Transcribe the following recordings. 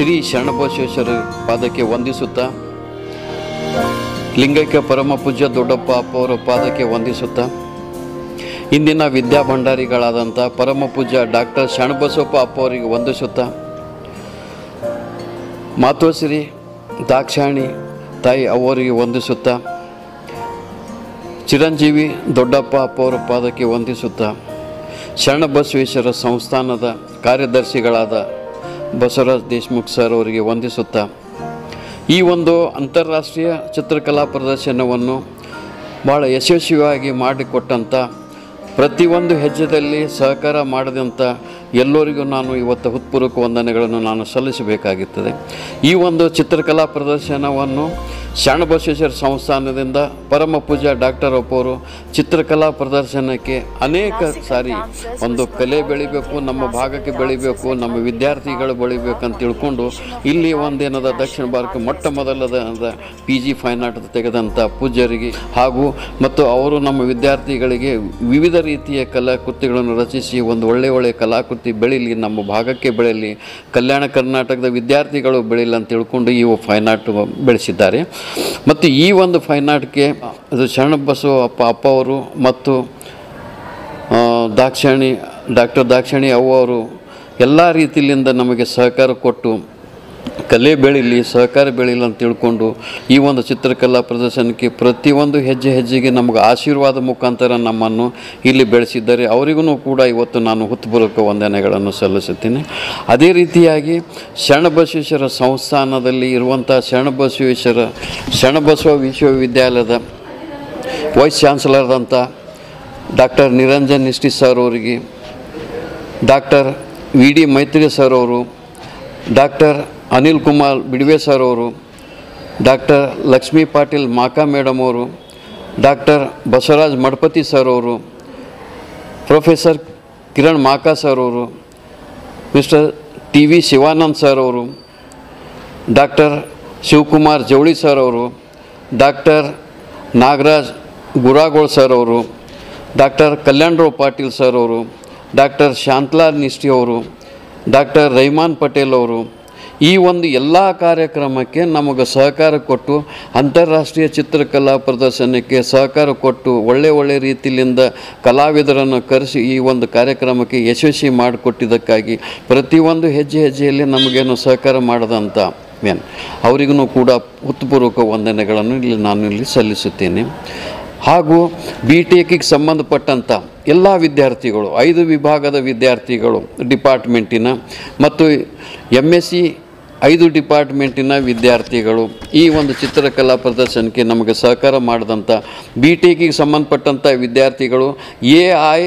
ಶ್ರೀ ಶರಣಬಸವೇಶ್ವರ ಪಾದಕ್ಕೆ ವಂದಿಸುತ್ತಾ, ಲಿಂಗೈಕ್ಯ ಪರಮ ಪೂಜ್ಯ ದೊಡ್ಡಪ್ಪ ಅಪ್ಪ ಅವರ ಪಾದಕ್ಕೆ ವಂದಿಸುತ್ತಾ, ಇಂದಿನ ವಿದ್ಯಾ ಭಂಡಾರಿಗಳಾದಂಥ ಪರಮ ಪೂಜ್ಯ ಡಾಕ್ಟರ್ ಶರಣಬಸವಪ್ಪ ಅಪ್ಪ ಅವರಿಗೆ ವಂದಿಸುತ್ತಾ, ಮಾತೋಶ್ರೀ ದಾಕ್ಷಾಯಣಿ ತಾಯಿ ಅವರಿಗೆ ವಂದಿಸುತ್ತಾ, ಚಿರಂಜೀವಿ ದೊಡ್ಡಪ್ಪ ಅಪ್ಪ ಅವರ ಪಾದಕ್ಕೆ ವಂದಿಸುತ್ತಾ, ಶರಣಬಸವೇಶ್ವರ ಸಂಸ್ಥಾನದ ಕಾರ್ಯದರ್ಶಿಗಳಾದ ಬಸವರಾಜ್ ದೇಶಮುಖ್ ಸರ್ ಅವರಿಗೆ ವಂದಿಸುತ್ತಾ, ಈ ಒಂದು ಅಂತಾರಾಷ್ಟ್ರೀಯ ಚಿತ್ರಕಲಾ ಪ್ರದರ್ಶನವನ್ನು ಭಾಳ ಯಶಸ್ವಿಯಾಗಿ ಮಾಡಿಕೊಟ್ಟಂಥ, ಪ್ರತಿಯೊಂದು ಹೆಜ್ಜೆಯಲ್ಲಿ ಸಹಕಾರ ಮಾಡಿದಂಥ ಎಲ್ಲರಿಗೂ ನಾನು ಇವತ್ತು ಹೃತ್ಪೂರ್ವಕ ವಂದನೆಗಳನ್ನು ನಾನು ಸಲ್ಲಿಸಬೇಕಾಗುತ್ತದೆ. ಈ ಒಂದು ಚಿತ್ರಕಲಾ ಪ್ರದರ್ಶನವನ್ನು ಶರಣಬಸವೇಶ್ವರ ಸಂಸ್ಥಾನದಿಂದ ಪರಮ ಪೂಜ್ಯ ಡಾಕ್ಟರ್ ಅಪ್ಪವರು ಚಿತ್ರಕಲಾ ಪ್ರದರ್ಶನಕ್ಕೆ ಅನೇಕ ಸಾರಿ ಒಂದು ಕಲೆ ಬೆಳಿಬೇಕು, ನಮ್ಮ ಭಾಗಕ್ಕೆ ಬೆಳಿಬೇಕು, ನಮ್ಮ ವಿದ್ಯಾರ್ಥಿಗಳು ಬೆಳಿಬೇಕಂತ ತಿಳ್ಕೊಂಡು ಇಲ್ಲಿ ಒಂದೇನದ ದಕ್ಷಿಣ ಭಾರತಕ್ಕೆ ಮೊಟ್ಟ ಮೊದಲದ PG ಫೈನ್ ಆರ್ಟ್ ತೆಗೆದಂಥ ಪೂಜ್ಯರಿಗೆ ಹಾಗೂ ಮತ್ತು ಅವರು ನಮ್ಮ ವಿದ್ಯಾರ್ಥಿಗಳಿಗೆ ವಿವಿಧ ರೀತಿಯ ಕಲಾಕೃತಿಗಳನ್ನು ರಚಿಸಿ ಒಂದು ಒಳ್ಳೆಯ ಕಲಾಕೃತಿ ಬೆಳೀಲಿ, ನಮ್ಮ ಭಾಗಕ್ಕೆ ಬೆಳೀಲಿ, ಕಲ್ಯಾಣ ಕರ್ನಾಟಕದ ವಿದ್ಯಾರ್ಥಿಗಳು ಬೆಳೀಲಿ ಅಂತ ತಿಳ್ಕೊಂಡು ಈ ಫೈನ್ ಆರ್ಟ್ ಬೆಳೆಸಿದ್ದಾರೆ. ಮತ್ತು ಈ ಒಂದು ಫೈನ್ ಆರ್ಟ್ಗೆ ಅದು ಶರಣಬಸವಪ್ಪ ಅಪ್ಪ ಅವರು ಮತ್ತು ಡಾಕ್ಟರ್ ದಾಕ್ಷಾಯಣಿ ಅವ್ವ ಅವರು ಎಲ್ಲ ರೀತಿಯಿಂದ ನಮಗೆ ಸಹಕಾರ ಕೊಟ್ಟು ಕಲೆ ಬೆಳೀಲಿ, ಸಹಕಾರ ಬೆಳೀಲಿ ಅಂತ ತಿಳ್ಕೊಂಡು ಈ ಒಂದು ಚಿತ್ರಕಲಾ ಪ್ರದರ್ಶನಕ್ಕೆ ಪ್ರತಿಯೊಂದು ಹೆಜ್ಜೆಗೆ ನಮಗೆ ಆಶೀರ್ವಾದ ಮುಖಾಂತರ ನಮ್ಮನ್ನು ಇಲ್ಲಿ ಬೆಳೆಸಿದ್ದಾರೆ. ಅವರಿಗೂ ಕೂಡ ಇವತ್ತು ನಾನು ಹೃತ್ಪೂರ್ವಕ ವಂದನೆಗಳನ್ನು ಸಲ್ಲಿಸುತ್ತೇನೆ. ಅದೇ ರೀತಿಯಾಗಿ ಶರಣಬಸವೇಶ್ವರ ಸಂಸ್ಥಾನದಲ್ಲಿ ಇರುವಂಥ ಶರಣಬಸವ ವಿಶ್ವವಿದ್ಯಾಲಯದ wise ಚಾನ್ಸಲರ್ದಂಥ doctor Niranjan Nisty sir ಅವರಿಗೆ, ಡಾಕ್ಟರ್ VD ಮೈತ್ರಿ ಸರ್ ಅವರು, ಡಾಕ್ಟರ್ ಅನಿಲ್ ಕುಮಾರ್ ಬಿಡ್ವೆ ಸರ್ ಅವರು, ಡಾಕ್ಟರ್ ಲಕ್ಷ್ಮೀ ಪಾಟೀಲ್ ಮಾಕಾ ಮೇಡಮ್ ಅವರು, ಡಾಕ್ಟರ್ ಬಸವರಾಜ್ ಮಠಪತಿ ಸರ್ ಅವರು, ಪ್ರೊಫೆಸರ್ ಕಿರಣ್ ಮಾಕಾ ಸರ್ ಅವರು, ಮಿಸ್ಟರ್ TV ಶಿವಾನಂದ್ ಸರ್ ಅವರು, ಡಾಕ್ಟರ್ ಶಿವಕುಮಾರ್ ಜವಳಿ ಸರ್ ಅವರು, ಡಾಕ್ಟರ್ ನಾಗರಾಜ್ ಗುರಾಗೋಳ್ ಸರ್ ಅವರು, ಡಾಕ್ಟರ್ ಕಲ್ಯಾಣರಾವ್ ಪಾಟೀಲ್ ಸರ್ ಅವರು, ಡಾಕ್ಟರ್ ಶಾಂತಲಾಲ್ ನಿಷ್ಠಿ ಅವರು, ಡಾಕ್ಟರ್ ರೈಮಾನ್ ಪಟೇಲ್ ಅವರು, ಈ ಒಂದು ಎಲ್ಲ ಕಾರ್ಯಕ್ರಮಕ್ಕೆ ನಮಗೆ ಸಹಕಾರ ಕೊಟ್ಟು ಅಂತಾರಾಷ್ಟ್ರೀಯ ಚಿತ್ರಕಲಾ ಪ್ರದರ್ಶನಕ್ಕೆ ಸಹಕಾರ ಕೊಟ್ಟು ಒಳ್ಳೆ ರೀತಿಯಿಂದ ಕಲಾವಿದರನ್ನು ಕರೆಸಿ ಈ ಒಂದು ಕಾರ್ಯಕ್ರಮಕ್ಕೆ ಯಶಸ್ವಿ ಮಾಡಿಕೊಟ್ಟಿದ್ದಕ್ಕಾಗಿ ಪ್ರತಿಯೊಂದು ಹೆಜ್ಜೆಯಲ್ಲಿ ನಮಗೇನು ಸಹಕಾರ ಮಾಡಿದಂಥ ಅವರಿಗೂ ಕೂಡ ಹೃತ್ಪೂರ್ವಕ ವಂದನೆಗಳನ್ನು ನಾನು ಇಲ್ಲಿ ಸಲ್ಲಿಸುತ್ತೇನೆ. ಹಾಗೂ BTECಗೆ ಸಂಬಂಧಪಟ್ಟಂಥ ಎಲ್ಲ ವಿದ್ಯಾರ್ಥಿಗಳು 5 ವಿಭಾಗದ ವಿದ್ಯಾರ್ಥಿಗಳು ಡಿಪಾರ್ಟ್ಮೆಂಟಿನ ಮತ್ತು MSc 5 ಡಿಪಾರ್ಟ್ಮೆಂಟಿನ ವಿದ್ಯಾರ್ಥಿಗಳು ಈ ಒಂದು ಚಿತ್ರಕಲಾ ಪ್ರದರ್ಶನಕ್ಕೆ ನಮಗೆ ಸಹಕಾರ ಮಾಡಿದಂಥ BTECಗೆ ಸಂಬಂಧಪಟ್ಟಂಥ ವಿದ್ಯಾರ್ಥಿಗಳು, AI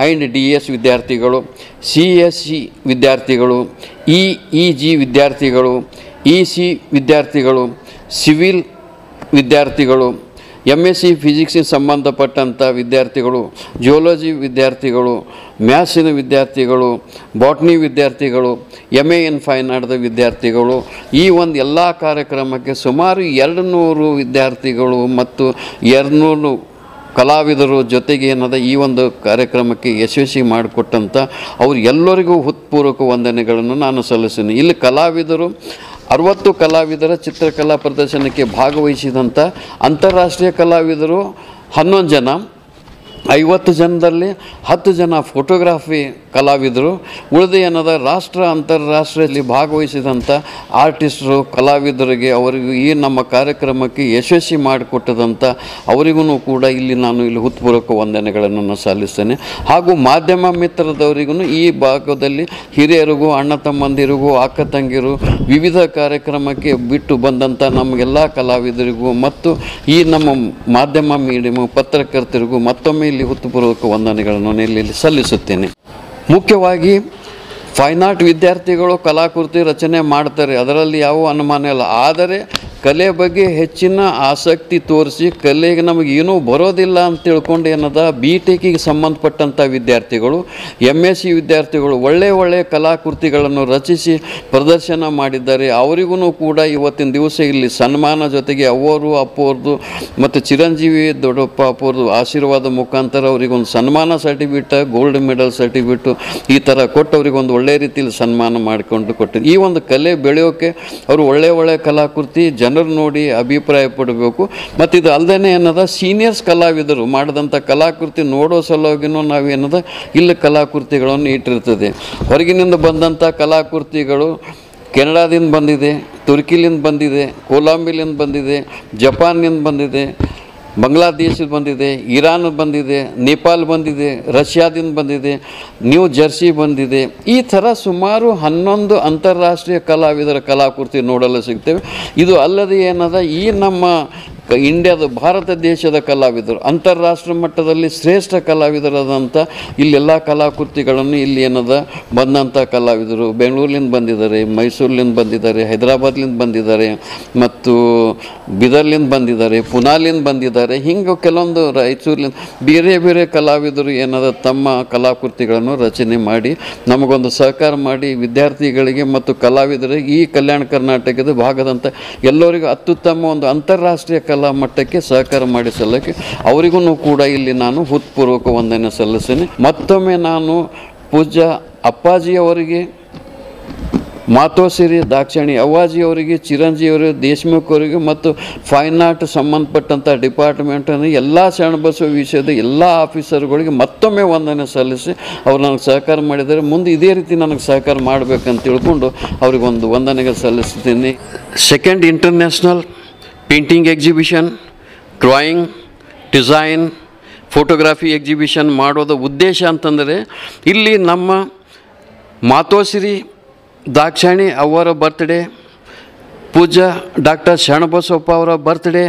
ಆ್ಯಂಡ್ DS ವಿದ್ಯಾರ್ಥಿಗಳು, CSC ವಿದ್ಯಾರ್ಥಿಗಳು, EEG ವಿದ್ಯಾರ್ಥಿಗಳು, EC ವಿದ್ಯಾರ್ಥಿಗಳು, ಸಿವಿಲ್ ವಿದ್ಯಾರ್ಥಿಗಳು, MSc ಫಿಸಿಕ್ಸಿಗೆ ಸಂಬಂಧಪಟ್ಟಂಥ ವಿದ್ಯಾರ್ಥಿಗಳು, ಜಿಯೋಲಜಿ ವಿದ್ಯಾರ್ಥಿಗಳು, ಮ್ಯಾಥ್ಸಿನ ವಿದ್ಯಾರ್ಥಿಗಳು, ಬಾಟ್ನಿ ವಿದ್ಯಾರ್ಥಿಗಳು, MA in ಫೈನ್ ಆರ್ಟ್ದ ವಿದ್ಯಾರ್ಥಿಗಳು, ಈ ಒಂದು ಎಲ್ಲ ಕಾರ್ಯಕ್ರಮಕ್ಕೆ ಸುಮಾರು 200 ವಿದ್ಯಾರ್ಥಿಗಳು ಮತ್ತು 200 ಕಲಾವಿದರು ಜೊತೆಗೆ ಏನದ ಈ ಒಂದು ಕಾರ್ಯಕ್ರಮಕ್ಕೆ ಯಶಸ್ವಿ ಮಾಡಿಕೊಟ್ಟಂಥ ಅವ್ರು ಎಲ್ಲರಿಗೂ ಹೃತ್ಪೂರ್ವಕ ವಂದನೆಗಳನ್ನು ನಾನು ಸಲ್ಲಿಸ್ತೀನಿ. ಇಲ್ಲಿ ಕಲಾವಿದರು 60 ಕಲಾವಿದರ ಚಿತ್ರಕಲಾ ಪ್ರದರ್ಶನಕ್ಕೆ ಭಾಗವಹಿಸಿದಂಥ ಅಂತಾರಾಷ್ಟ್ರೀಯ ಕಲಾವಿದರು 11 ಜನ, 50 ಜನದಲ್ಲಿ 10 ಜನ ಫೋಟೋಗ್ರಾಫಿ ಕಲಾವಿದರು, ಉಳಿದ ಏನದ ಅಂತಾರಾಷ್ಟ್ರೀಯದಲ್ಲಿ ಭಾಗವಹಿಸಿದಂಥ ಆರ್ಟಿಸ್ಟರು ಕಲಾವಿದರಿಗೆ ಅವರಿಗೂ ಈ ನಮ್ಮ ಕಾರ್ಯಕ್ರಮಕ್ಕೆ ಯಶಸ್ವಿ ಮಾಡಿಕೊಟ್ಟದಂಥ ಅವರಿಗೂ ಕೂಡ ನಾನು ಇಲ್ಲಿ ಹೃತ್ಪೂರ್ವಕ ವಂದನೆಗಳನ್ನು ಸಲ್ಲಿಸ್ತೇನೆ. ಹಾಗೂ ಮಾಧ್ಯಮ ಮಿತ್ರದವರಿಗೂ ಈ ಭಾಗದಲ್ಲಿ ಹಿರಿಯರಿಗೂ, ಅಣ್ಣ ತಮ್ಮಂದಿರಿಗೂ, ಅಕ್ಕ ತಂಗಿರು, ವಿವಿಧ ಕಾರ್ಯಕ್ರಮಕ್ಕೆ ಬಿಟ್ಟು ಬಂದಂಥ ನಮಗೆಲ್ಲ ಕಲಾವಿದರಿಗೂ ಮತ್ತು ಈ ನಮ್ಮ ಮಾಧ್ಯಮ ಮೀಡಿಯಮ್ ಪತ್ರಕರ್ತರಿಗೂ ಮತ್ತೊಮ್ಮೆ ಇಲ್ಲಿ ಹೃತ್ಪೂರ್ವಕ ವಂದನೆಗಳನ್ನು ಇಲ್ಲಿ ಸಲ್ಲಿಸುತ್ತೇನೆ. ಮುಖ್ಯವಾಗಿ ಫೈನ್ ಆರ್ಟ್ ವಿದ್ಯಾರ್ಥಿಗಳು ಕಲಾಕೃತಿ ರಚನೆ ಮಾಡ್ತಾರೆ, ಅದರಲ್ಲಿ ಯಾವ ಅನುಮಾನ ಇಲ್ಲ. ಆದರೆ ಕಲೆ ಬಗ್ಗೆ ಹೆಚ್ಚಿನ ಆಸಕ್ತಿ ತೋರಿಸಿ ಕಲೆಗೆ ನಮಗೆ ಏನೂ ಬರೋದಿಲ್ಲ ಅಂತ ತಿಳ್ಕೊಂಡು ಏನದ ಬಿ ಟೆಕ್ಕಿಗೆ ಸಂಬಂಧಪಟ್ಟಂಥ ವಿದ್ಯಾರ್ಥಿಗಳು MSc ವಿದ್ಯಾರ್ಥಿಗಳು ಒಳ್ಳೆಯ ಕಲಾಕೃತಿಗಳನ್ನು ರಚಿಸಿ ಪ್ರದರ್ಶನ ಮಾಡಿದ್ದಾರೆ. ಅವರಿಗೂ ಕೂಡ ಇವತ್ತಿನ ದಿವಸ ಇಲ್ಲಿ ಸನ್ಮಾನ ಜೊತೆಗೆ ಅವರು ಅಪ್ಪವ್ರದ್ದು ಮತ್ತು ಚಿರಂಜೀವಿ ದೊಡ್ಡಪ್ಪ ಅಪ್ಪವ್ರದ್ದು ಆಶೀರ್ವಾದ ಮುಖಾಂತರ ಅವರಿಗೊಂದು ಸನ್ಮಾನ ಸರ್ಟಿಫಿಕೇಟ್, ಗೋಲ್ಡ್ ಮೆಡಲ್ ಸರ್ಟಿಫಿಕೇಟು ಈ ಥರ ಕೊಟ್ಟು ಅವರಿಗೊಂದು ಒಳ್ಳೆಯ ರೀತಿಯಲ್ಲಿ ಸನ್ಮಾನ ಮಾಡಿಕೊಂಡು ಕೊಟ್ಟಿದ್ದು. ಈ ಒಂದು ಕಲೆ ಬೆಳೆಯೋಕ್ಕೆ ಅವರು ಒಳ್ಳೆಯ ಕಲಾಕೃತಿ ಜನರು ನೋಡಿ ಅಭಿಪ್ರಾಯ ಪಡಬೇಕು. ಮತ್ತು ಇದು ಅಲ್ಲದೆ ಏನದ ಸೀನಿಯರ್ಸ್ ಕಲಾವಿದರು ಮಾಡಿದಂಥ ಕಲಾಕೃತಿ ನೋಡೋ ಸಲುವಾಗಿನೂ ನಾವೇನದ ಇಲ್ಲಿ ಕಲಾಕೃತಿಗಳನ್ನು ಇಟ್ಟಿರ್ತದೆ. ಹೊರಗಿನಿಂದ ಬಂದಂಥ ಕಲಾಕೃತಿಗಳು ಕೆನಡಾದಿಂದ ಬಂದಿದೆ, ತುರ್ಕಿಲಿಂದ ಬಂದಿದೆ, ಕೊಲಂಬಿಲಿಂದ ಬಂದಿದೆ, ಜಪಾನ್ನಿಂದ ಬಂದಿದೆ, ಬಾಂಗ್ಲಾದೇಶದ ಬಂದಿದೆ, ಇರಾನ್ ಬಂದಿದೆ, ನೇಪಾಲ್ ಬಂದಿದೆ, ರಷ್ಯಾದಿಂದ ಬಂದಿದೆ, ನ್ಯೂ ಜರ್ಸಿ ಬಂದಿದೆ. ಈ ಥರ ಸುಮಾರು 11 ಅಂತಾರಾಷ್ಟ್ರೀಯ ಕಲಾವಿದರ ಕಲಾಕೃತಿ ನೋಡಲು ಸಿಗ್ತೇವೆ. ಇದು ಅಲ್ಲದೆ ಏನದ ಈ ನಮ್ಮ ಇಂಡಿಯಾದ ಭಾರತ ದೇಶದ ಕಲಾವಿದರು ಅಂತಾರಾಷ್ಟ್ರೀಯ ಮಟ್ಟದಲ್ಲಿ ಶ್ರೇಷ್ಠ ಕಲಾವಿದರಾದಂಥ ಇಲ್ಲೆಲ್ಲ ಕಲಾಕೃತಿಗಳನ್ನು ಇಲ್ಲಿ ಏನದ ಬಂದಂಥ ಕಲಾವಿದರು ಬೆಂಗಳೂರಿನಿಂದ ಬಂದಿದ್ದಾರೆ, ಮೈಸೂರಿನಿಂದ ಬಂದಿದ್ದಾರೆ, ಹೈದರಾಬಾದ್ಲಿಂದ ಬಂದಿದ್ದಾರೆ, ಮತ್ತು ಬೀದರ್ಲಿಂದ ಬಂದಿದ್ದಾರೆ, ಪುನಾಲಿಂದ ಬಂದಿದ್ದಾರೆ. ಹಿಂಗೆ ಕೆಲವೊಂದು ರಾಯಚೂರಿನಿಂದ ಬೇರೆ ಕಲಾವಿದರು ಏನದ ತಮ್ಮ ಕಲಾಕೃತಿಗಳನ್ನು ರಚನೆ ಮಾಡಿ ನಮಗೊಂದು ಸಹಕಾರ ಮಾಡಿ ವಿದ್ಯಾರ್ಥಿಗಳಿಗೆ ಮತ್ತು ಕಲಾವಿದರಿಗೆ ಈ ಕಲ್ಯಾಣ ಕರ್ನಾಟಕದ ಭಾಗದಂಥ ಎಲ್ಲರಿಗೂ ಅತ್ಯುತ್ತಮ ಒಂದು ಅಂತಾರಾಷ್ಟ್ರೀಯ ಕಲಾ ಮಟ್ಟಕ್ಕೆ ಸಹಕಾರ ಮಾಡಿ ಸಲ್ಲಕ್ಕೆ ಅವರಿಗೂ ಕೂಡ ಇಲ್ಲಿ ನಾನು ಹೃತ್ಪೂರ್ವಕ ವಂದನೆ ಸಲ್ಲಿಸ್ತೇನೆ. ಮತ್ತೊಮ್ಮೆ ನಾನು ಪೂಜ್ಯ ಅಪ್ಪಾಜಿಯವರಿಗೆ, ಮಾತೋಶ್ರೀ ದಾಕ್ಷಾಣಿ ಅವ್ವಾಜಿಯವರಿಗೆ, ಚಿರಂಜೀವಿಯವರಿಗೆ, ದೇಶಮುಖ್ ಅವರಿಗೆ ಮತ್ತು ಫೈನ್ ಆರ್ಟ್ ಸಂಬಂಧಪಟ್ಟಂಥ ಡಿಪಾರ್ಟ್ಮೆಂಟನ್ನು ಎಲ್ಲ ಶರಣಬಸವ ವಿಷಯದ ಎಲ್ಲ ಆಫೀಸರ್ಗಳಿಗೆ ಮತ್ತೊಮ್ಮೆ ವಂದನೆ ಸಲ್ಲಿಸಿ ಅವ್ರು ನನಗೆ ಸಹಕಾರ ಮಾಡಿದ್ದಾರೆ. ಮುಂದೆ ಇದೇ ರೀತಿ ನನಗೆ ಸಹಕಾರ ಮಾಡಬೇಕಂತ ತಿಳ್ಕೊಂಡು ಅವ್ರಿಗೊಂದು ವಂದನೆಗೆ ಸಲ್ಲಿಸ್ತೀನಿ. Second international painting exhibition, drawing, design, photography exhibition ಮಾಡೋದ ಉದ್ದೇಶ ಅಂತಂದರೆ ಇಲ್ಲಿ ನಮ್ಮ ಮಾತೋಶ್ರೀ ದಾಕ್ಷಾಣಿ ಅವರ ಬರ್ತ್ಡೇ, ಪೂಜ್ಯ ಡಾಕ್ಟರ್ ಶರಣಬಸವಪ್ಪ ಅವರ ಬರ್ತ್ಡೇ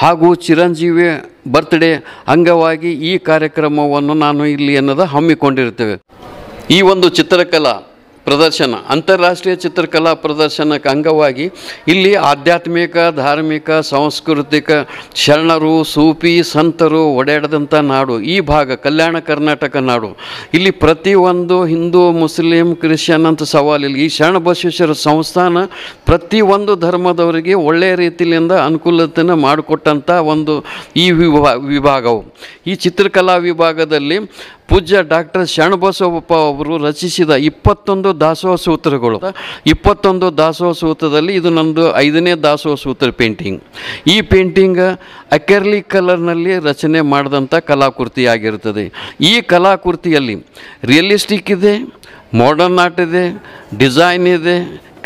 ಹಾಗೂ ಚಿರಂಜೀವಿ ಬರ್ತ್ಡೇ ಅಂಗವಾಗಿ ಈ ಕಾರ್ಯಕ್ರಮವನ್ನು ನಾನು ಇಲ್ಲಿ ಹಮ್ಮಿಕೊಂಡಿರ್ತೇವೆ. ಈ ಒಂದು ಚಿತ್ರಕಲಾ ಪ್ರದರ್ಶನ, ಅಂತಾರಾಷ್ಟ್ರೀಯ ಚಿತ್ರಕಲಾ ಪ್ರದರ್ಶನಕ್ಕೆ ಅಂಗವಾಗಿ ಇಲ್ಲಿ ಆಧ್ಯಾತ್ಮಿಕ, ಧಾರ್ಮಿಕ, ಸಾಂಸ್ಕೃತಿಕ ಶರಣರು, ಸೂಫಿ ಸಂತರು ಓಡಾಡಿದಂಥ ನಾಡು ಈ ಭಾಗ ಕಲ್ಯಾಣ ಕರ್ನಾಟಕ ನಾಡು. ಇಲ್ಲಿ ಪ್ರತಿಯೊಂದು ಹಿಂದೂ, ಮುಸ್ಲಿಂ, ಕ್ರಿಶ್ಚಿಯನ್ ಅಂತ ಸವಾಲಿಲ್ಲ. ಈ ಶರಣಬಸವೇಶ್ವರ ಸಂಸ್ಥಾನ ಪ್ರತಿಯೊಂದು ಧರ್ಮದವರಿಗೆ ಒಳ್ಳೆಯ ರೀತಿಯಿಂದ ಅನುಕೂಲತೆಯನ್ನು ಮಾಡಿಕೊಟ್ಟಂಥ ಒಂದು ಈ ವಿಭಾಗವು. ಈ ಚಿತ್ರಕಲಾ ವಿಭಾಗದಲ್ಲಿ ಪೂಜ್ಯ ಡಾಕ್ಟರ್ ಶರಣಬಸವಪ್ಪ ಅವರು ರಚಿಸಿದ 21 ದಾಸೋಹ ಸೂತ್ರಗಳು. 21 ದಾಸೋಹ ಸೂತ್ರದಲ್ಲಿ ಇದು ನಮ್ಮದು 5ನೇ ದಾಸೋಹ ಸೂತ್ರ ಪೇಂಟಿಂಗ್. ಈ ಪೇಂಟಿಂಗ್ ಅಕ್ರೆಲಿಕ್ ಕಲರ್ನಲ್ಲಿ ರಚನೆ ಮಾಡಿದಂಥ ಕಲಾಕೃತಿ ಆಗಿರ್ತದೆ. ಈ ಕಲಾಕೃತಿಯಲ್ಲಿ ರಿಯಲಿಸ್ಟಿಕ್ ಇದೆ, ಮಾಡರ್ನ್ ಆರ್ಟ್ ಇದೆ, ಡಿಸೈನ್ ಇದೆ,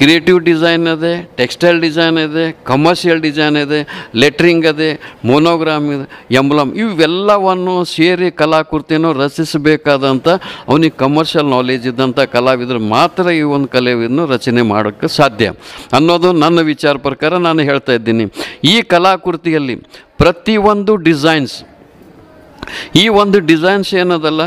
ಕ್ರಿಯೇಟಿವ್ ಡಿಸೈನ್ ಇದೆ, ಟೆಕ್ಸ್ಟೈಲ್ ಡಿಸೈನ್ ಇದೆ, ಕಮರ್ಷಿಯಲ್ ಡಿಸೈನ್ ಇದೆ, ಲೆಟ್ರಿಂಗ್ ಇದೆ, ಮೊನೋಗ್ರಾಮ್ ಇದೆ, ಎಂಬ್ಲಮ್, ಇವೆಲ್ಲವನ್ನು ಸೇರಿ ಕಲಾಕೃತಿಯನ್ನು ರಚಿಸಬೇಕಾದಂಥ ಅವನಿಗೆ ಕಮರ್ಷಿಯಲ್ ನಾಲೆಜ್ ಇದ್ದಂಥ ಕಲಾವಿದರು ಮಾತ್ರ ಈ ಒಂದು ಕಲೆಯನ್ನು ರಚನೆ ಮಾಡೋಕ್ಕೆ ಸಾಧ್ಯ ಅನ್ನೋದು ನನ್ನ ವಿಚಾರ ಪ್ರಕಾರ ನಾನು ಹೇಳ್ತಾ ಇದ್ದೀನಿ. ಈ ಕಲಾಕೃತಿಯಲ್ಲಿ ಪ್ರತಿಯೊಂದು ಡಿಸೈನ್ಸ್, ಈ ಒಂದು ಡಿಸೈನ್ಸ್ ಏನದಲ್ಲ,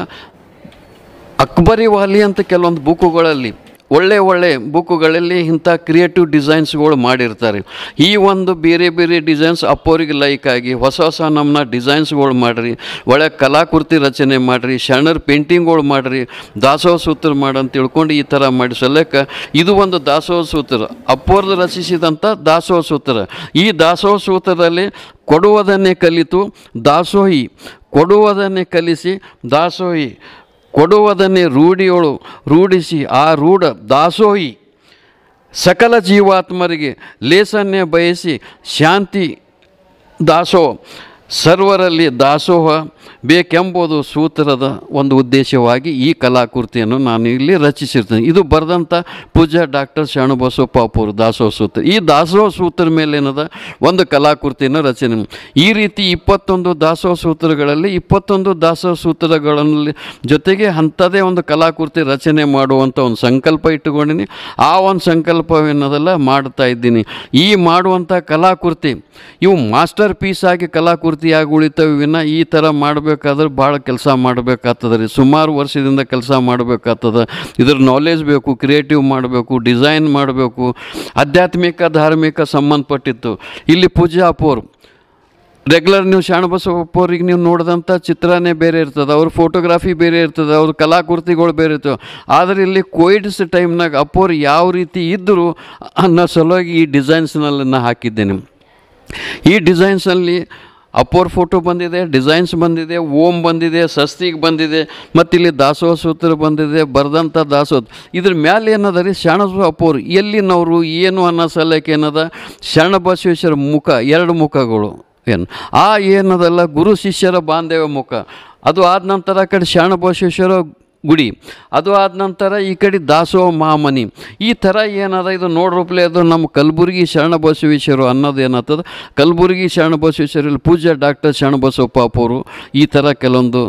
ಅಕ್ಬರಿ ವಾಲಿ ಅಂತ ಕೆಲವೊಂದು ಬುಕ್ಕುಗಳಲ್ಲಿ ಒಳ್ಳೆ ಬುಕ್ಕುಗಳಲ್ಲಿ ಇಂಥ ಕ್ರಿಯೇಟಿವ್ ಡಿಸೈನ್ಸ್ಗಳು ಮಾಡಿರ್ತಾರೆ. ಈ ಒಂದು ಬೇರೆ ಡಿಸೈನ್ಸ್ ಅಪ್ಪೋರಿಗೆ ಲೈಕ್ ಆಗಿ ಹೊಸ ನಮ್ಮನ್ನ ಡಿಸೈನ್ಸ್ಗಳು ಮಾಡಿರಿ, ಒಳ್ಳೆ ಕಲಾಕೃತಿ ರಚನೆ ಮಾಡಿರಿ, ಶರಣರ್ ಪೇಂಟಿಂಗ್ಗಳು ಮಾಡಿರಿ, ದಾಸೋಹ ಸೂತ್ರ ಮಾಡಂತ ತಿಳ್ಕೊಂಡು ಈ ಥರ ಮಾಡಿ ಸಲ್ಲಕ್ಕೆ ಇದು ಒಂದು ದಾಸೋಹ ಸೂತ್ರ, ಅಪ್ಪೋರ್ದು ರಚಿಸಿದಂಥ ದಾಸೋಹ ಸೂತ್ರ. ಈ ದಾಸೋಹ ಸೂತ್ರದಲ್ಲಿ ಕೊಡುವುದನ್ನೇ ಕಲಿತು ದಾಸೋಹಿ, ಕೊಡುವುದನ್ನೇ ಕಲಿಸಿ ದಾಸೋಹಿ, ಕೊಡುವುದನ್ನೇ ರೂಢಿಸಿ ಆ ರೂಢ ದಾಸೋಹಿ, ಸಕಲ ಜೀವಾತ್ಮರಿಗೆ ಲೇಸನ್ನೇ ಬಯಸಿ ಶಾಂತಿ ದಾಸೋಹ, ಸರ್ವರಲ್ಲಿ ದಾಸೋಹ ಬೇಕೆಂಬುದು ಸೂತ್ರದ ಒಂದು ಉದ್ದೇಶವಾಗಿ ಈ ಕಲಾಕೃತಿಯನ್ನು ನಾನು ಇಲ್ಲಿ ರಚಿಸಿರ್ತೇನೆ. ಇದು ಬರೆದಂಥ ಪೂಜ್ಯ ಡಾಕ್ಟರ್ ಶರಣಬಸವಪ್ಪ ಅವರು ದಾಸೋಹ ಸೂತ್ರ. ಈ ದಾಸೋಹ ಸೂತ್ರ ಮೇಲೆ ಏನದ ಒಂದು ಕಲಾಕೃತಿಯನ್ನು ರಚನೆ. ಈ ರೀತಿ 21 ದಾಸೋಹ ಸೂತ್ರಗಳಲ್ಲಿ 21 ದಾಸೋಹ ಸೂತ್ರಗಳಲ್ಲಿ ಜೊತೆಗೆ ಅಂಥದ್ದೇ ಒಂದು ಕಲಾಕೃತಿ ರಚನೆ ಮಾಡುವಂಥ ಒಂದು ಸಂಕಲ್ಪ ಇಟ್ಟುಕೊಂಡಿನಿ. ಆ ಒಂದು ಸಂಕಲ್ಪವೇನದಲ್ಲ ಮಾಡ್ತಾ ಇದ್ದೀನಿ. ಈ ಮಾಡುವಂಥ ಕಲಾಕೃತಿ ಇವು ಮಾಸ್ಟರ್ ಪೀಸ್ ಆಗಿ ಕಲಾಕೃತಿ ಕಲಾಕೃತಿಯಾಗಿ ಉಳಿತವೆ ವಿನ ಈ ಥರ ಮಾಡಬೇಕಾದ್ರೆ ಭಾಳ ಕೆಲಸ ಮಾಡಬೇಕಾಗ್ತದೆ ರೀ. ಸುಮಾರು ವರ್ಷದಿಂದ ಕೆಲಸ ಮಾಡಬೇಕಾಗ್ತದೆ. ಇದ್ರ ನಾಲೆಜ್ ಬೇಕು, ಕ್ರಿಯೇಟಿವ್ ಮಾಡಬೇಕು, ಡಿಸೈನ್ ಮಾಡಬೇಕು, ಆಧ್ಯಾತ್ಮಿಕ ಧಾರ್ಮಿಕ ಸಂಬಂಧಪಟ್ಟಿತ್ತು. ಇಲ್ಲಿ ಪೂಜಾ ಅಪ್ಪೋರು ರೆಗ್ಯುಲರ್ ನೀವು ಶರಣಬಸವಪ್ಪ ಅವ್ರಿಗೆ ನೀವು ನೋಡಿದಂಥ ಚಿತ್ರನೇ ಬೇರೆ ಇರ್ತದೆ, ಅವ್ರ ಫೋಟೋಗ್ರಾಫಿ ಬೇರೆ ಇರ್ತದೆ, ಅವ್ರ ಕಲಾಕೃತಿಗಳು ಬೇರೆ ಇರ್ತವೆ. ಆದರೆ ಇಲ್ಲಿ ಕೋವಿಡ್ಸ್ ಟೈಮ್ನಾಗ ಅಪ್ಪೋರು ಯಾವ ರೀತಿ ಇದ್ದರು ಅನ್ನೋ ಸಲುವಾಗಿ ಈ ಡಿಸೈನ್ಸ್ನಲ್ಲನ್ನು ಹಾಕಿದ್ದೇನೆ. ಈ ಡಿಸೈನ್ಸಲ್ಲಿ ಅಪ್ಪೋರ್ ಫೋಟೋ ಬಂದಿದೆ, ಡಿಸೈನ್ಸ್ ಬಂದಿದೆ, ಓಂ ಬಂದಿದೆ, ಸಸ್ತಿಗೆ ಬಂದಿದೆ, ಮತ್ತು ಇಲ್ಲಿ ದಾಸೋಹ ಸೂತ್ರ ಬಂದಿದೆ, ಬರೆದಂಥ ದಾಸೋಹ. ಇದ್ರ ಮ್ಯಾಲೆ ಏನದ ರೀ ಶರಣಬಸವ ಅಪ್ಪೋರು ಎಲ್ಲಿನವರು ಏನು ಅನ್ನೋ ಸಲಕ್ಕೆ ಏನದ ಶರಣಬಸವೇಶ್ವರ ಮುಖ, ಎರಡು ಮುಖಗಳು ಏನು ಏನದಲ್ಲ ಗುರು ಶಿಷ್ಯರ ಬಾಂಧವ್ಯ ಮುಖ. ಅದು ಆದ ನಂತರ ಆ ಕಡೆ ಶರಣಬಸವೇಶ್ವರ ಗುಡಿ, ಅದು ಆದ ನಂತರ ಈ ಕಡೆ ದಾಸೋಹ ಮಹಾಮನಿ. ಈ ಥರ ಏನದ ಇದು ನೋಡ್ರೂಪ್ಲೆ ಅದು ನಮ್ಮ ಕಲಬುರಗಿ ಶರಣಬಸವೇಶ್ವರು ಅನ್ನೋದು ಏನಾಗ್ತದೆ, ಕಲಬುರಗಿ ಶರಣಬಸವೇಶ್ವರಲ್ಲಿ ಪೂಜ್ಯ ಡಾಕ್ಟರ್ ಶರಣಬಸವಪ್ಪ ಅಪ್ಪವರು ಈ ಥರ ಕೆಲವೊಂದು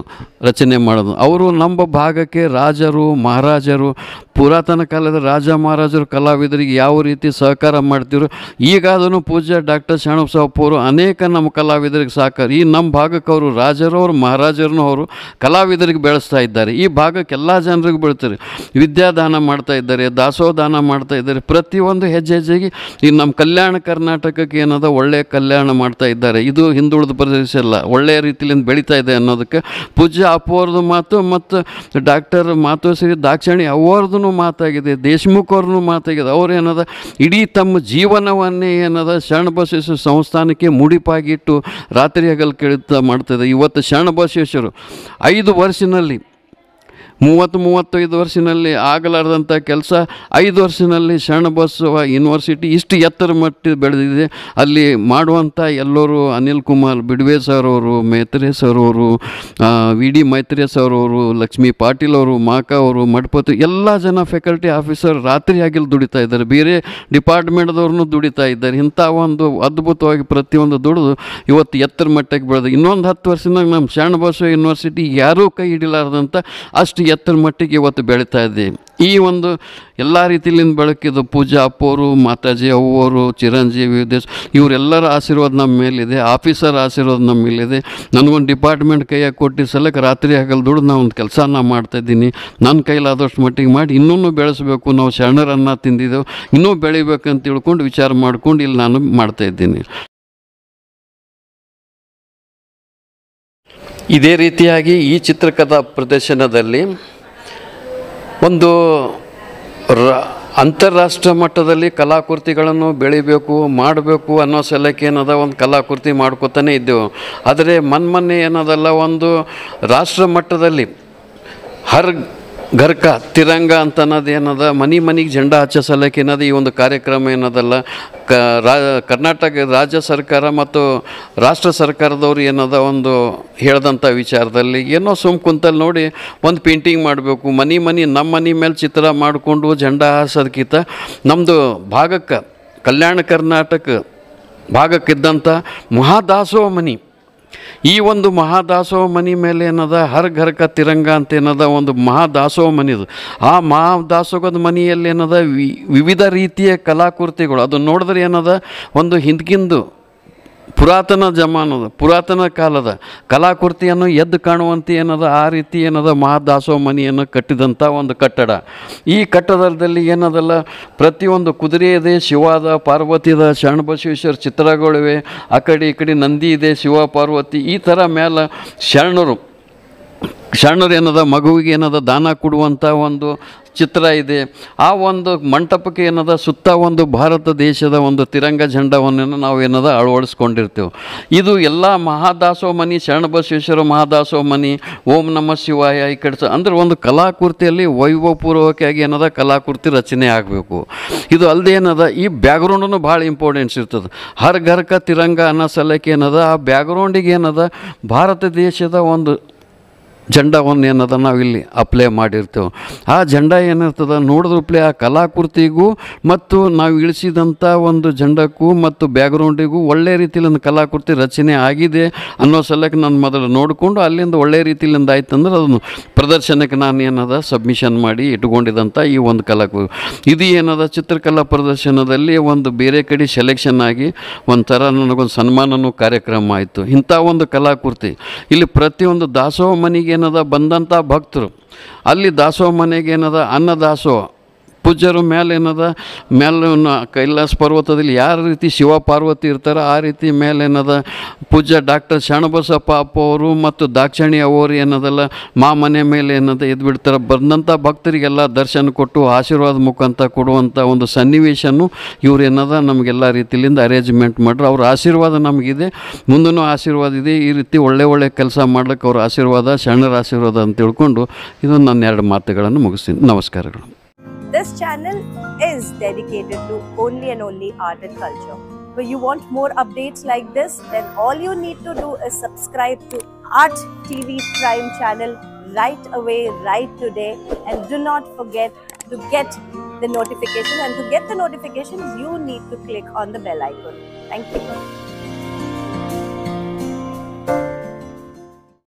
ರಚನೆ ಮಾಡೋದು. ಅವರು ನಮ್ಮ ಭಾಗಕ್ಕೆ ರಾಜರು ಮಹಾರಾಜರು, ಪುರಾತನ ಕಾಲದ ರಾಜ ಮಹಾರಾಜರು ಕಲಾವಿದರಿಗೆ ಯಾವ ರೀತಿ ಸಹಕಾರ ಮಾಡ್ತಿದ್ರು, ಈಗ ಅದನ್ನು ಪೂಜ್ಯ ಡಾಕ್ಟರ್ ಶರಣಬಸವಪ್ಪವರು ಅನೇಕ ನಮ್ಮ ಕಲಾವಿದರಿಗೆ ಸಹಕಾರ. ಈ ನಮ್ಮ ಭಾಗಕ್ಕೆ ಅವರು ರಾಜರು ಅವರು ಮಹಾರಾಜರನ್ನು ಅವರು ಕಲಾವಿದರಿಗೆ ಬೆಳೆಸ್ತಾ ಇದ್ದಾರೆ. ಈ ಭಾಗಕ್ಕೆ ಎಲ್ಲ ಜನರಿಗೆ ಬೆಳಿತಾರೆ, ವಿದ್ಯಾದಾನ ಮಾಡ್ತಾ ಇದ್ದಾರೆ, ದಾಸೋಹ ದಾನ ಮಾಡ್ತಾ ಇದ್ದಾರೆ. ಪ್ರತಿಯೊಂದು ಹೆಜ್ಜೆ ಹೆಜ್ಜೆಗೆ ಈ ನಮ್ಮ ಕಲ್ಯಾಣ ಕರ್ನಾಟಕಕ್ಕೆ ಏನದ ಒಳ್ಳೆಯ ಕಲ್ಯಾಣ ಮಾಡ್ತಾ ಇದ್ದಾರೆ. ಇದು ಹಿಂದುಳಿದ ಪ್ರದೇಶ ಅಲ್ಲ, ಒಳ್ಳೆಯ ರೀತಿಯಿಂದ ಬೆಳೀತಾ ಇದೆ ಅನ್ನೋದಕ್ಕೆ ಪೂಜ್ಯ ಅಪ್ಪವ್ರದ್ದು ಮಾತು ಮತ್ತು ಡಾಕ್ಟರ್ ಮಾತೋಶ್ರೀ ದಾಕ್ಷಾಣಿ ಅವ್ರದ್ದು ಮಾತಾಗಿದೆ, ದೇಶಮುಖ್ ಅವ್ರನ್ನೂ ಮಾತಾಗಿದೆ. ಅವ್ರೇನದ ಇಡೀ ತಮ್ಮ ಜೀವನವನ್ನೇ ಏನದ ಶರಣಬಸವೇಶ್ವರ ಸಂಸ್ಥಾನಕ್ಕೆ ಮುಡಿಪಾಗಿಟ್ಟು ರಾತ್ರಿ ಹಗಲು ಕೇಳುತ್ತಾ ಮಾಡ್ತಾಯಿದೆ. ಇವತ್ತು ಶರಣಬಸವೇಶ್ವರು 5 ವರ್ಷದಲ್ಲಿ 30-35 ವರ್ಷದಲ್ಲಿ ಆಗಲಾರ್ದಂಥ ಕೆಲಸ 5 ವರ್ಷದಲ್ಲಿ ಶರಣಬಸವ ಯೂನಿವರ್ಸಿಟಿ ಇಷ್ಟು ಎತ್ತರ ಮಟ್ಟ ಬೆಳೆದಿದೆ. ಅಲ್ಲಿ ಮಾಡುವಂಥ ಎಲ್ಲರೂ ಅನಿಲ್ ಕುಮಾರ್ ಬಿಡ್ವೆ ಸರ್ ಅವರು, ಮೇತ್ರೆ ಸರ್ ಅವರು, ವಿ ಡಿ ಮೈತ್ರೆ ಸರ್ ಅವರು, ಲಕ್ಷ್ಮೀ ಪಾಟೀಲ್ ಅವರು, ಮಾಕಾ ಅವರು, ಮಠಪತಿ ಎಲ್ಲ ಜನ ಫ್ಯಾಕಲ್ಟಿ ಆಫೀಸರ್ ರಾತ್ರಿ ಆಗಿಲ್ಲಿ ದುಡಿತಾ ಇದ್ದಾರೆ, ಬೇರೆ ಡಿಪಾರ್ಟ್ಮೆಂಟ್ದವ್ರನ್ನೂ ದುಡಿತಾ ಇದ್ದಾರೆ. ಇಂಥ ಒಂದು ಅದ್ಭುತವಾಗಿ ಪ್ರತಿಯೊಂದು ದುಡಿದು ಇವತ್ತು ಎತ್ತರ ಮಟ್ಟಕ್ಕೆ ಬೆಳೆದು ಇನ್ನೊಂದು 10 ವರ್ಷದಾಗ ನಮ್ಮ ಶರಣಬಸವ ಯೂನಿವರ್ಸಿಟಿ ಯಾರೂ ಕೈ ಹಿಡಿಲಾರ್ದಂಥ ಅಷ್ಟು ಎತ್ತರ ಮಟ್ಟಿಗೆ ಇವತ್ತು ಬೆಳೀತಾ ಇದೆ. ಈ ಒಂದು ಎಲ್ಲ ರೀತಿಯಿಂದ ಬೆಳಕಿದ್ದು ಪೂಜಾ ಅಪ್ಪವರು, ಮಾತಾಜಿ ಅವ್ವರು, ಚಿರಂಜೀವಿ ದೇಶ್ ಇವರೆಲ್ಲರ ಆಶೀರ್ವಾದ ನಮ್ಮ ಮೇಲಿದೆ, ಆಫೀಸರ್ ಆಶೀರ್ವಾದ ನಮ್ಮ ಮೇಲಿದೆ. ನನಗೊಂದು ಡಿಪಾರ್ಟ್ಮೆಂಟ್ ಕೈಯಾಗಿ ಕೊಟ್ಟು ಸಲಕ್ಕೆ ರಾತ್ರಿ ಹಗಲು ದುಡ್ದು ನಾವು ಒಂದು ಕೆಲಸ ಮಾಡ್ತಾಯಿದ್ದೀನಿ. ನನ್ನ ಕೈಲಾದಷ್ಟು ಮಟ್ಟಿಗೆ ಮಾಡಿ ಇನ್ನೂ ಬೆಳೆಸಬೇಕು, ನಾವು ಶರಣರನ್ನು ತಿಂದಿದ್ದೆವು, ಇನ್ನೂ ಬೆಳಿಬೇಕಂತ ತಿಳ್ಕೊಂಡು ವಿಚಾರ ಮಾಡ್ಕೊಂಡು ಇಲ್ಲಿ ನಾನು ಮಾಡ್ತಾಯಿದ್ದೀನಿ. ಇದೇ ರೀತಿಯಾಗಿ ಈ ಚಿತ್ರಕಥಾ ಪ್ರದರ್ಶನದಲ್ಲಿ ಒಂದು ಅಂತಾರಾಷ್ಟ್ರ ಮಟ್ಟದಲ್ಲಿ ಕಲಾಕೃತಿಗಳನ್ನು ಬೆಳಿಬೇಕು ಮಾಡಬೇಕು ಅನ್ನೋ ಸಲಕ್ಕೆ ಏನದ ಒಂದು ಕಲಾಕೃತಿ ಮಾಡ್ಕೋತಾನೆ ಇದ್ದೆವು. ಆದರೆ ಮೊನ್ನೆ ಏನದಲ್ಲ ಒಂದು ರಾಷ್ಟ್ರ ಮಟ್ಟದಲ್ಲಿ ಹರ್ ಘರ್ಕ ತಿರಂಗ ಅಂತ ಅನ್ನೋದು ಏನದ ಮನೆಗೆ ಜೆಂಡಾ ಹಚ್ಚೋ ಸಲಕ್ಕೆ ಏನದ ಈ ಒಂದು ಕಾರ್ಯಕ್ರಮ ಏನದಲ್ಲ ಕರ್ನಾಟಕ ರಾಜ್ಯ ಸರ್ಕಾರ ಮತ್ತು ರಾಷ್ಟ್ರ ಸರ್ಕಾರದವ್ರು ಏನದ ಒಂದು ಹೇಳ್ದಂಥ ವಿಚಾರದಲ್ಲಿ ಏನೋ ಕುಂತಲ್ಲಿ ನೋಡಿ ಒಂದು ಪೇಂಟಿಂಗ್ ಮಾಡಬೇಕು, ನಮ್ಮ ಮನೆ ಮೇಲೆ ಚಿತ್ರ ಮಾಡಿಕೊಂಡು ಜೆಂಡಾ ಹಾರಿಸೋದಕ್ಕಿಂತ ನಮ್ಮದು ಭಾಗಕ್ಕೆ ಕಲ್ಯಾಣ ಕರ್ನಾಟಕ ಭಾಗಕ್ಕಿದ್ದಂಥ ಮಹಾದಾಸೋಹ ಮನೆ, ಈ ಒಂದು ಮಹಾದಾಸೋಹ ಮನೆ ಮೇಲೆ ಏನದ ಹರ್ ಘರ್ಕ ತಿರಂಗ ಅಂತ ಏನದ ಒಂದು ಮಹಾದಾಸೋಹ ಮನೆದು. ಆ ಮಹಾದಾಸೋಹದ ಮನೆಯಲ್ಲಿ ಏನದ ವಿವಿಧ ರೀತಿಯ ಕಲಾಕೃತಿಗಳು, ಅದು ನೋಡಿದ್ರೆ ಏನದ ಒಂದು ಹಿಂದ್ಕಿಂದು ಪುರಾತನ ಕಾಲದ ಕಲಾಕೃತಿಯನ್ನು ಎದ್ದು ಕಾಣುವಂತೆ ಏನದ ಆ ರೀತಿ ಏನದ ಮಹಾದಾಸೋಹ ಮನೆಯನ್ನು ಕಟ್ಟಿದಂಥ ಒಂದು ಕಟ್ಟಡ. ಈ ಕಟ್ಟಡದಲ್ಲಿ ಏನದಲ್ಲ ಪ್ರತಿಯೊಂದು ಕುದುರೆ ಇದೆ, ಶಿವ ಅದ, ಪಾರ್ವತಿ ಅದ, ಶರಣಬಸವೇಶ್ವರ ಚಿತ್ರಗಳಿವೆ, ಆ ಕಡೆ ಈ ಕಡೆ ನಂದಿ ಇದೆ, ಶಿವ ಪಾರ್ವತಿ ಈ ಥರ ಮೇಲೆ ಶರಣರು ಏನದ ಮಗುವಿಗೆ ಏನದ ದಾನ ಕೊಡುವಂಥ ಒಂದು ಚಿತ್ರ ಇದೆ. ಆ ಒಂದು ಮಂಟಪಕ್ಕೆ ಏನದ ಸುತ್ತ ಒಂದು ಭಾರತ ದೇಶದ ಒಂದು ತಿರಂಗ ಜೆಂಡವನ್ನು ನಾವು ಏನದ ಅಳವಡಿಸ್ಕೊಂಡಿರ್ತೇವೆ. ಇದು ಎಲ್ಲ ಮಹಾದಾಸೋಹ ಮನೆ, ಶರಣಬಸವೇಶ್ವರ ಮಹಾದಾಸೋಹ ಮನೆ, ಓಂ ನಮಃ ಶಿವಾಯ ಈ ಕಡೆ ಅಂದ್ರೆ ಒಂದು ಕಲಾಕೃತಿಯಲ್ಲಿ ವೈಭವಪೂರ್ವಕವಾಗಿ ಏನದ ಕಲಾಕೃತಿ ರಚನೆ ಆಗಬೇಕು. ಇದು ಅಲ್ಲದೆ ಏನದ ಈ ಬ್ಯಾಕ್ಗ್ರೌಂಡನ್ನು ಭಾಳ ಇಂಪಾರ್ಟೆನ್ಸ್ ಇರ್ತದೆ. ಹರ್ ಘರ್ಕ ತಿರಂಗ ಅನ್ನೋ ಸಲಕ್ಕೆ ಏನದ ಆ ಬ್ಯಾಕ್ಗ್ರೌಂಡಿಗೆ ಏನದ ಭಾರತ ದೇಶದ ಒಂದು ಜೆಂಡಾವನ್ನು ಏನದ ನಾವು ಇಲ್ಲಿ ಅಪ್ಲೈ ಮಾಡಿರ್ತೇವೆ. ಆ ಜೆಂಡಾ ಏನಿರ್ತದೆ ನೋಡಿದ್ರಪ್ಲೆ ಆ ಕಲಾಕೃತಿಗೂ ಮತ್ತು ನಾವು ಇಳಿಸಿದಂಥ ಒಂದು ಜೆಂಡಕ್ಕೂ ಮತ್ತು ಬ್ಯಾಕ್ಗ್ರೌಂಡಿಗೂ ಒಳ್ಳೆ ರೀತಿಯಲ್ಲಿ ಒಂದು ಕಲಾಕೃತಿ ರಚನೆ ಆಗಿದೆ ಅನ್ನೋ ಸಲಕ್ಕೆ ನಾನು ಮೊದಲು ನೋಡಿಕೊಂಡು ಅಲ್ಲಿಂದ ಒಳ್ಳೆ ರೀತಿಯಿಂದ ಆಯ್ತಂದ್ರೆ ಅದನ್ನು ಪ್ರದರ್ಶನಕ್ಕೆ ನಾನು ಏನದ ಸಬ್ಮಿಷನ್ ಮಾಡಿ ಇಟ್ಕೊಂಡಿದ್ದಂಥ ಈ ಒಂದು ಕಲಾಕೃತಿ ಇದು ಏನದ ಚಿತ್ರಕಲಾ ಪ್ರದರ್ಶನದಲ್ಲಿ ಒಂದು ಬೇರೆ ಕಡೆ ಸೆಲೆಕ್ಷನ್ ಆಗಿ ಒಂಥರ ನನಗೊಂದು ಸನ್ಮಾನನೂ ಕಾರ್ಯಕ್ರಮ ಆಯಿತು. ಇಂಥ ಒಂದು ಕಲಾಕೃತಿ ಇಲ್ಲಿ ಪ್ರತಿಯೊಂದು ದಾಸೋಹ ಮನೆಗೆ ಏನದ ಬಂದಂಥ ಭಕ್ತರು ಅಲ್ಲಿ ದಾಸೋಹ ಮನೆಗೆ ಏನದ ಅನ್ನದಾಸೋಹ ಪೂಜ್ಯರ ಮೇಲೆ ಏನದ ಮೇಲೆ ಕೈಲಾಸ ಪರ್ವತದಲ್ಲಿ ಯಾವ ರೀತಿ ಶಿವ ಪಾರ್ವತಿ ಇರ್ತಾರೆ ಆ ರೀತಿ ಮೇಲೆ ಏನದ ಪೂಜ್ಯ ಡಾಕ್ಟರ್ ಶರಣಬಸಪ್ಪ ಅಪ್ಪ ಅವರು ಮತ್ತು ದಾಕ್ಷಾಣಿ ಅವರು ಏನದಲ್ಲ ಮನೆ ಮೇಲೆ ಏನದ ಇದು ಬಿಡ್ತಾರೆ. ಬಂದಂಥ ಭಕ್ತರಿಗೆಲ್ಲ ದರ್ಶನ ಕೊಟ್ಟು ಆಶೀರ್ವಾದ ಮುಖಾಂತರ ಕೊಡುವಂಥ ಒಂದು ಸನ್ನಿವೇಶನೂ ಇವ್ರು ಏನದ ನಮಗೆಲ್ಲ ರೀತಿಯಿಂದ ಅರೇಂಜ್ಮೆಂಟ್ ಮಾಡ್ರೆ ಅವ್ರ ಆಶೀರ್ವಾದ ನಮಗಿದೆ, ಮುಂದೂ ಆಶೀರ್ವಾದ ಇದೆ. ಈ ರೀತಿ ಒಳ್ಳೆ ಕೆಲಸ ಮಾಡ್ಲಿಕ್ಕೆ ಅವ್ರ ಆಶೀರ್ವಾದ ಶರಣರ ಆಶೀರ್ವಾದ ಅಂತ ತಿಳ್ಕೊಂಡು ಇದು ನನ್ನ 2 ಮಾತುಗಳನ್ನು ಮುಗಿಸ್ತೀನಿ. ನಮಸ್ಕಾರಗಳು. This channel is dedicated to only and only art and culture. If you want more updates like this, then all you need to do is subscribe to Art TV Prime channel right away, right today, and do not forget to get the notification. And to get the notifications, you need to click on the bell icon. Thank you.